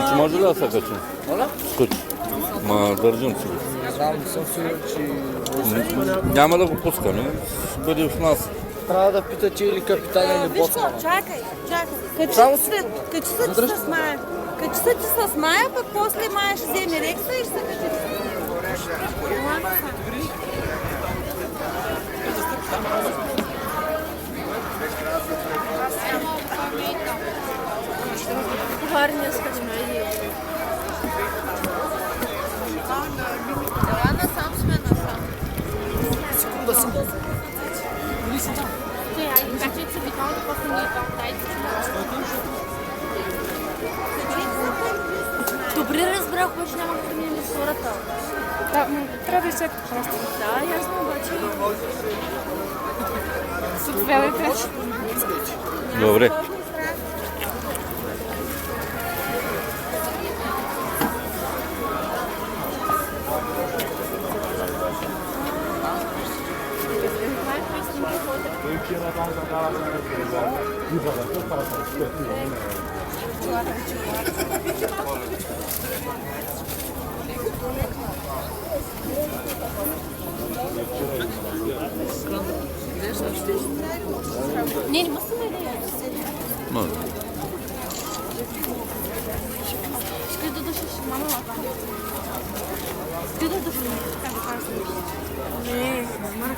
Скуч може ли да се качи? Моля? Скуч. Ма държим си. Знам, не съм сигурен, че... Няма да го пускаме. Ще бъде в нас. Трябва да питате или капитана или Виж боцмана. какво, чакай. Качи Само се ти с Мая. Качи се ти с Мая, пък после Мая ще вземе Рекса и ще се качи. Парня скачаме. Ладно, сам сме насам. Секунда си. Качайте се витално, после ние там дайте. Добре разбрах, обаче няма да минем с хората. Да, трябва да изчакате просто. Да, ясно, обаче. Заповядайте. Добре. Не ма се да я. Може. Ще да душиш мама лапа. Ще да душиш. Не, марка.